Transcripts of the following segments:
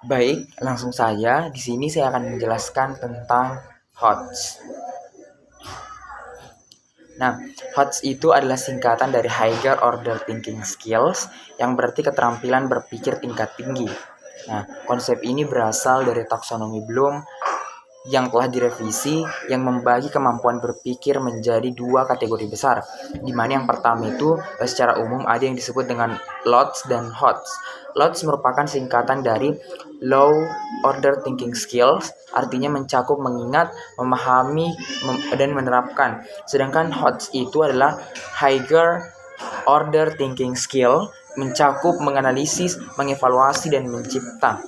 Baik, langsung saja. Di sini saya akan menjelaskan tentang HOTS. Nah, HOTS itu adalah singkatan dari Higher Order Thinking Skills, yang berarti keterampilan berpikir tingkat tinggi. Nah, konsep ini berasal dari taksonomi Bloom yang telah direvisi, yang membagi kemampuan berpikir menjadi dua kategori besar, di mana yang pertama itu secara umum ada yang disebut dengan LOTS dan HOTS. LOTS merupakan singkatan dari Low Order Thinking Skills, artinya mencakup mengingat, memahami, dan menerapkan. Sedangkan HOTS itu adalah Higher Order Thinking Skill, mencakup menganalisis, mengevaluasi, dan mencipta.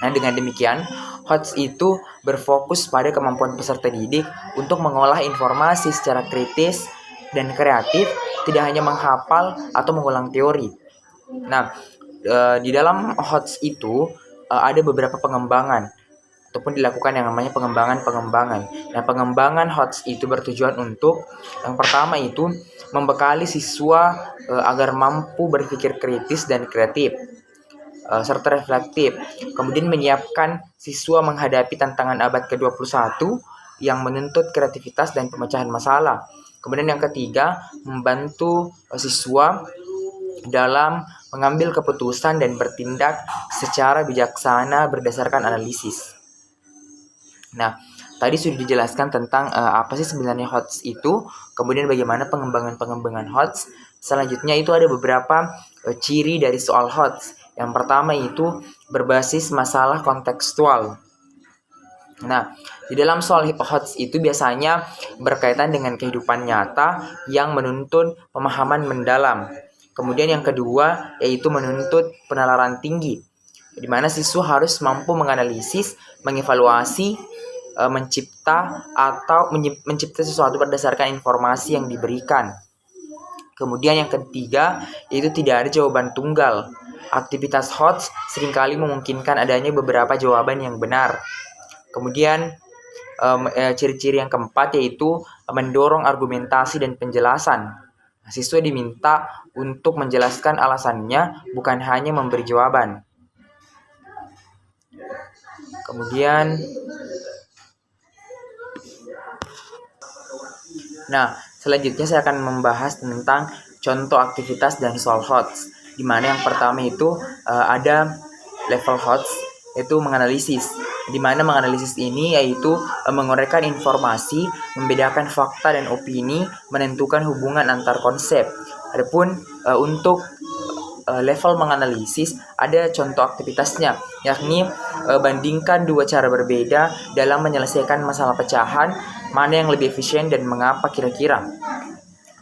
Nah, dengan demikian, HOTS itu berfokus pada kemampuan peserta didik untuk mengolah informasi secara kritis dan kreatif, tidak hanya menghafal atau mengulang teori. Nah, di dalam HOTS itu ada beberapa pengembangan ataupun dilakukan yang namanya pengembangan. Nah, pengembangan HOTS itu bertujuan untuk yang pertama itu membekali siswa agar mampu berpikir kritis dan kreatif, serta reflektif. Kemudian menyiapkan siswa menghadapi tantangan abad ke-21 yang menuntut kreativitas dan pemecahan masalah. Kemudian yang ketiga, membantu siswa dalam mengambil keputusan dan bertindak secara bijaksana berdasarkan analisis. Nah, tadi sudah dijelaskan tentang apa sih sebenarnya HOTS itu, kemudian bagaimana pengembangan HOTS. Selanjutnya itu ada beberapa ciri dari soal HOTS. Yang pertama itu berbasis masalah kontekstual. Nah, di dalam soal HOTS itu biasanya berkaitan dengan kehidupan nyata yang menuntut pemahaman mendalam. Kemudian yang kedua yaitu menuntut penalaran tinggi, di mana siswa harus mampu menganalisis, mengevaluasi, mencipta sesuatu berdasarkan informasi yang diberikan. Kemudian yang ketiga yaitu tidak ada jawaban tunggal. Aktivitas HOTS seringkali memungkinkan adanya beberapa jawaban yang benar. Kemudian ciri-ciri yang keempat yaitu mendorong argumentasi dan penjelasan. Siswa diminta untuk menjelaskan alasannya, bukan hanya memberi jawaban. Kemudian, selanjutnya saya akan membahas tentang contoh aktivitas dan soal HOTS, di mana yang pertama itu ada level HOTS, yaitu menganalisis, di mana menganalisis ini yaitu menguraikan informasi, membedakan fakta dan opini, menentukan hubungan antar konsep. Adapun untuk level menganalisis ada contoh aktivitasnya, yakni bandingkan dua cara berbeda dalam menyelesaikan masalah pecahan, mana yang lebih efisien dan mengapa kira-kira.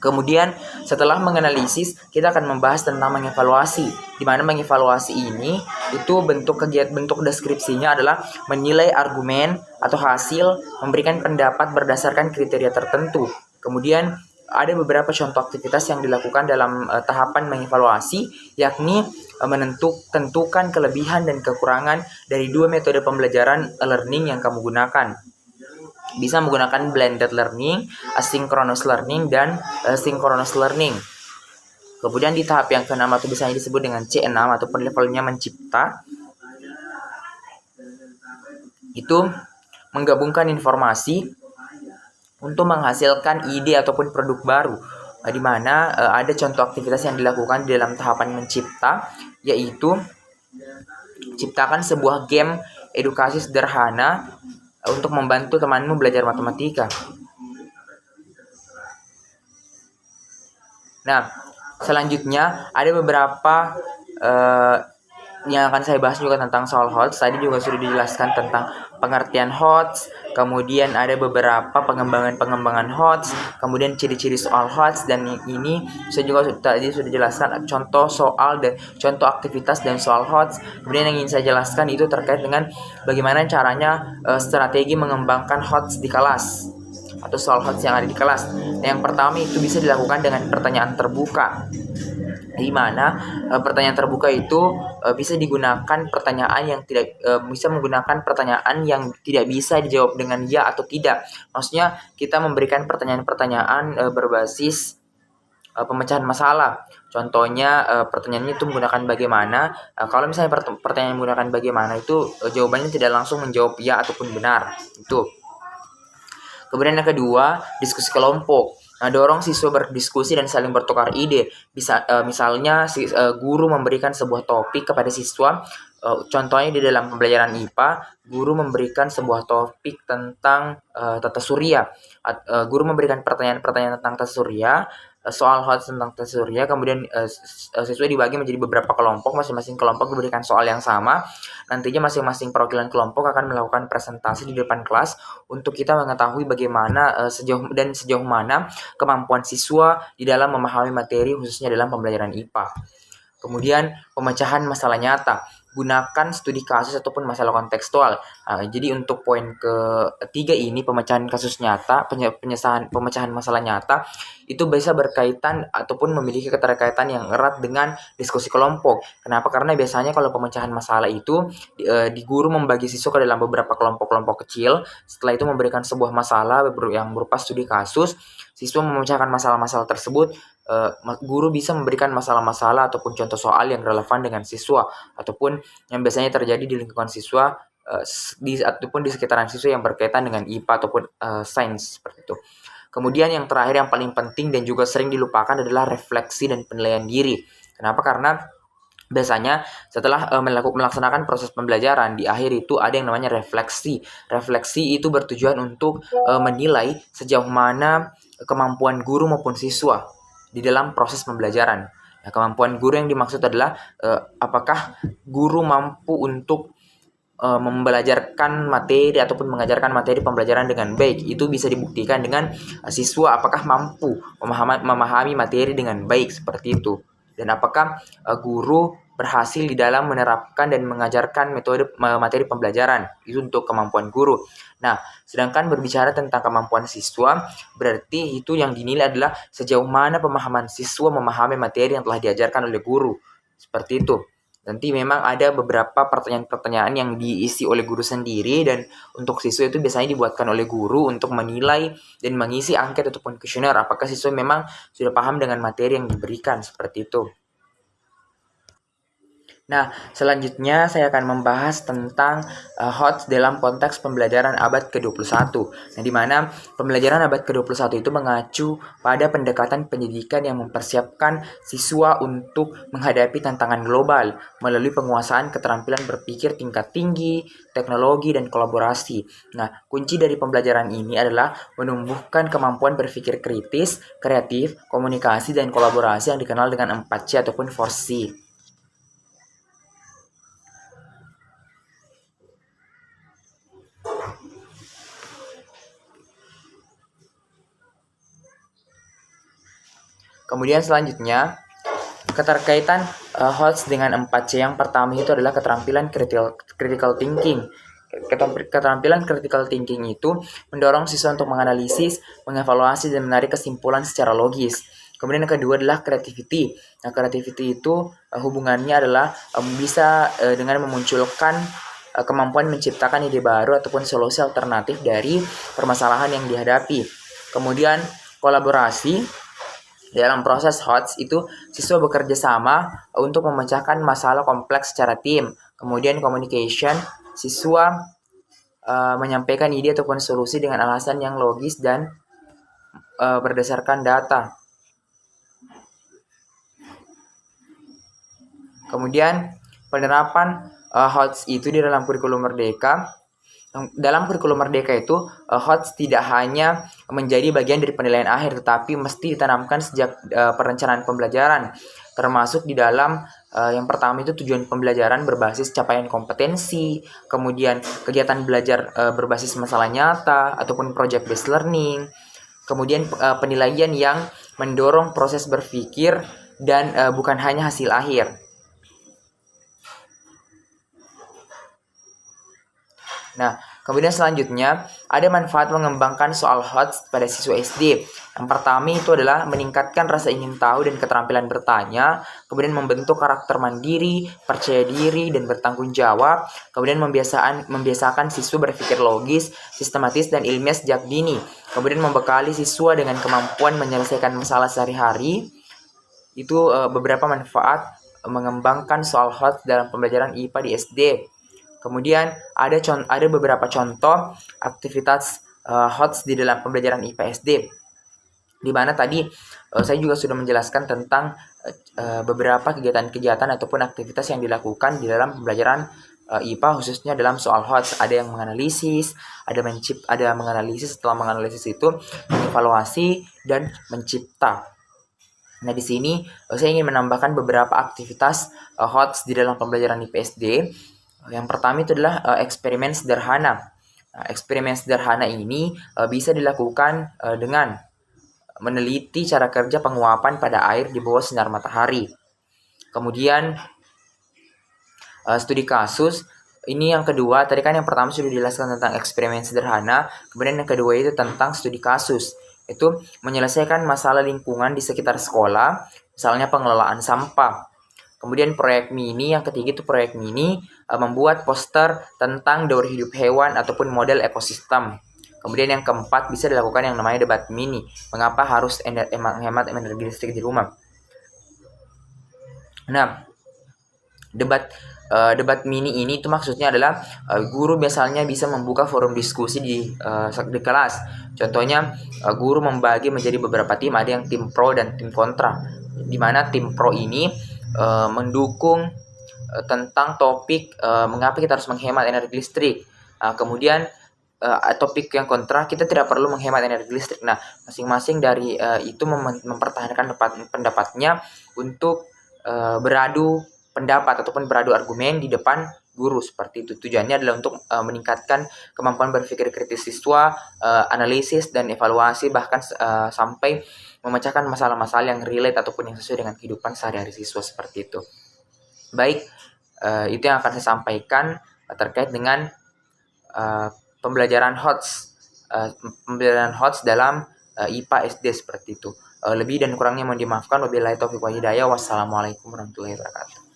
Kemudian setelah menganalisis, kita akan membahas tentang mengevaluasi, di mana mengevaluasi ini itu bentuk deskripsinya adalah menilai argumen atau hasil, memberikan pendapat berdasarkan kriteria tertentu. Kemudian ada beberapa contoh aktivitas yang dilakukan dalam tahapan mengevaluasi, yakni tentukan kelebihan dan kekurangan dari dua metode pembelajaran learning yang kamu gunakan. Bisa menggunakan blended learning, asynchronous learning, dan synchronous learning. Kemudian di tahap yang ke-6 atau biasanya disebut dengan C6 ataupun levelnya mencipta, itu menggabungkan informasi untuk menghasilkan ide ataupun produk baru, di mana ada contoh aktivitas yang dilakukan di dalam tahapan mencipta, yaitu ciptakan sebuah game edukasi sederhana untuk membantu temanmu belajar matematika. Nah, selanjutnya ada beberapa yang akan saya bahas juga tentang soal HOTS. Tadi juga sudah dijelaskan tentang pengertian HOTS, kemudian ada beberapa pengembangan HOTS, kemudian ciri-ciri soal HOTS, dan ini saya juga tadi sudah jelaskan contoh soal dan contoh aktivitas dan soal HOTS. Kemudian yang ingin saya jelaskan itu terkait dengan bagaimana caranya strategi mengembangkan HOTS di kelas atau soal HOTS yang ada di kelas. Yang pertama itu bisa dilakukan dengan pertanyaan terbuka, di mana pertanyaan terbuka itu bisa menggunakan pertanyaan yang tidak bisa dijawab dengan ya atau tidak. Maksudnya kita memberikan pertanyaan-pertanyaan berbasis pemecahan masalah. Contohnya pertanyaannya itu menggunakan bagaimana. Kalau misalnya pertanyaan menggunakan bagaimana itu jawabannya tidak langsung menjawab ya ataupun benar. Itu. Kemudian yang kedua, diskusi kelompok. Nah, dorong siswa berdiskusi dan saling bertukar ide. Bisa misalnya guru memberikan sebuah topik kepada siswa. Contohnya di dalam pembelajaran IPA, guru memberikan sebuah topik tentang tata surya. Guru memberikan pertanyaan-pertanyaan tentang tata surya, soal hot tentang tata surya, kemudian siswa dibagi menjadi beberapa kelompok, masing-masing kelompok diberikan soal yang sama. Nantinya masing-masing perwakilan kelompok akan melakukan presentasi di depan kelas untuk kita mengetahui bagaimana sejauh mana kemampuan siswa di dalam memahami materi, khususnya dalam pembelajaran IPA. Kemudian pemecahan masalah nyata. Gunakan studi kasus ataupun masalah kontekstual. Jadi untuk poin ketiga ini, pemecahan kasus nyata, pemecahan masalah nyata itu bisa berkaitan ataupun memiliki keterkaitan yang erat dengan diskusi kelompok. Kenapa? Karena biasanya kalau pemecahan masalah itu di guru membagi siswa ke dalam beberapa kelompok-kelompok kecil. Setelah itu memberikan sebuah masalah yang berupa studi kasus. Siswa memecahkan masalah-masalah tersebut. Guru bisa memberikan masalah-masalah ataupun contoh soal yang relevan dengan siswa ataupun yang biasanya terjadi di lingkungan siswa ataupun di sekitaran siswa yang berkaitan dengan IPA ataupun sains seperti itu. Kemudian yang terakhir yang paling penting dan juga sering dilupakan adalah refleksi dan penilaian diri. Kenapa? Karena biasanya setelah melaksanakan proses pembelajaran, di akhir itu ada yang namanya refleksi. Refleksi itu bertujuan untuk menilai sejauh mana kemampuan guru maupun siswa di dalam proses pembelajaran. Nah, kemampuan guru yang dimaksud adalah apakah guru mampu untuk membelajarkan materi ataupun mengajarkan materi pembelajaran dengan baik. Itu bisa dibuktikan dengan siswa apakah mampu memahami materi dengan baik seperti itu. Dan apakah guru berhasil di dalam menerapkan dan mengajarkan metode materi pembelajaran. Itu untuk kemampuan guru. Nah, sedangkan berbicara tentang kemampuan siswa, berarti itu yang dinilai adalah sejauh mana pemahaman siswa memahami materi yang telah diajarkan oleh guru. Seperti itu. Nanti memang ada beberapa pertanyaan-pertanyaan yang diisi oleh guru sendiri, dan untuk siswa itu biasanya dibuatkan oleh guru untuk menilai dan mengisi angket ataupun kuesioner apakah siswa memang sudah paham dengan materi yang diberikan, seperti itu. Nah, selanjutnya saya akan membahas tentang HOTS dalam konteks pembelajaran abad ke-21. Nah, di mana pembelajaran abad ke-21 itu mengacu pada pendekatan pendidikan yang mempersiapkan siswa untuk menghadapi tantangan global melalui penguasaan keterampilan berpikir tingkat tinggi, teknologi, dan kolaborasi. Nah, kunci dari pembelajaran ini adalah menumbuhkan kemampuan berpikir kritis, kreatif, komunikasi, dan kolaborasi yang dikenal dengan 4C ataupun 4C. Kemudian selanjutnya, keterkaitan HOTS dengan 4C yang pertama itu adalah keterampilan critical thinking. Keterampilan critical thinking itu mendorong siswa untuk menganalisis, mengevaluasi, dan menarik kesimpulan secara logis. Kemudian yang kedua adalah creativity. Nah, creativity itu hubungannya adalah bisa dengan memunculkan kemampuan menciptakan ide baru ataupun solusi alternatif dari permasalahan yang dihadapi. Kemudian kolaborasi. Dalam proses HOTS itu, siswa bekerja sama untuk memecahkan masalah kompleks secara tim. Kemudian communication, siswa menyampaikan ide ataupun solusi dengan alasan yang logis dan berdasarkan data. Kemudian penerapan HOTS itu di dalam kurikulum Merdeka. Dalam kurikulum Merdeka itu, HOTS tidak hanya menjadi bagian dari penilaian akhir, tetapi mesti ditanamkan sejak perencanaan pembelajaran, termasuk di dalam yang pertama itu tujuan pembelajaran berbasis capaian kompetensi, kemudian kegiatan belajar berbasis masalah nyata ataupun project based learning, kemudian penilaian yang mendorong proses berpikir dan bukan hanya hasil akhir. Nah, kemudian selanjutnya ada manfaat mengembangkan soal HOTS pada siswa SD. Yang pertama itu adalah meningkatkan rasa ingin tahu dan keterampilan bertanya, kemudian membentuk karakter mandiri, percaya diri, dan bertanggung jawab, kemudian membiasakan siswa berpikir logis, sistematis, dan ilmiah sejak dini, kemudian membekali siswa dengan kemampuan menyelesaikan masalah sehari-hari, itu beberapa manfaat mengembangkan soal HOTS dalam pembelajaran IPA di SD. Kemudian ada beberapa contoh aktivitas HOTS di dalam pembelajaran IPA SD, di mana tadi saya juga sudah menjelaskan tentang beberapa kegiatan-kegiatan ataupun aktivitas yang dilakukan di dalam pembelajaran IPA, khususnya dalam soal HOTS. Ada yang menganalisis, ada menganalisis, setelah menganalisis itu mengevaluasi dan mencipta. Nah, di sini saya ingin menambahkan beberapa aktivitas HOTS di dalam pembelajaran IPA SD. Yang pertama itu adalah eksperimen sederhana. Nah, eksperimen sederhana ini bisa dilakukan dengan meneliti cara kerja penguapan pada air di bawah sinar matahari. Kemudian studi kasus, ini yang kedua. Tadi kan yang pertama sudah dijelaskan tentang eksperimen sederhana, kemudian yang kedua itu tentang studi kasus. Itu menyelesaikan masalah lingkungan di sekitar sekolah, misalnya pengelolaan sampah. Kemudian proyek mini, yang ketiga itu proyek mini, membuat poster tentang daur hidup hewan ataupun model ekosistem. Kemudian yang keempat bisa dilakukan yang namanya debat mini. Mengapa harus menghemat energi listrik di rumah? Nah, debat mini ini itu maksudnya adalah guru biasanya bisa membuka forum diskusi di kelas. Contohnya guru membagi menjadi beberapa tim, ada yang tim pro dan tim kontra. Di mana tim pro ini mendukung tentang topik mengapa kita harus menghemat energi listrik. Kemudian topik yang kontra, kita tidak perlu menghemat energi listrik. Nah, masing-masing dari itu mempertahankan pendapatnya untuk beradu pendapat ataupun beradu argumen di depan guru. Seperti itu. Tujuannya adalah untuk meningkatkan kemampuan berpikir kritis siswa, analisis dan evaluasi, bahkan sampai memecahkan masalah-masalah yang relate ataupun yang sesuai dengan kehidupan sehari-hari siswa. Seperti itu. Baik, itu yang akan saya sampaikan terkait dengan pembelajaran HOTS dalam IPA SD seperti itu. Lebih dan kurangnya mohon dimaafkan. Wabillahi taufiq wal hidayah. Wassalamualaikum warahmatullahi wabarakatuh.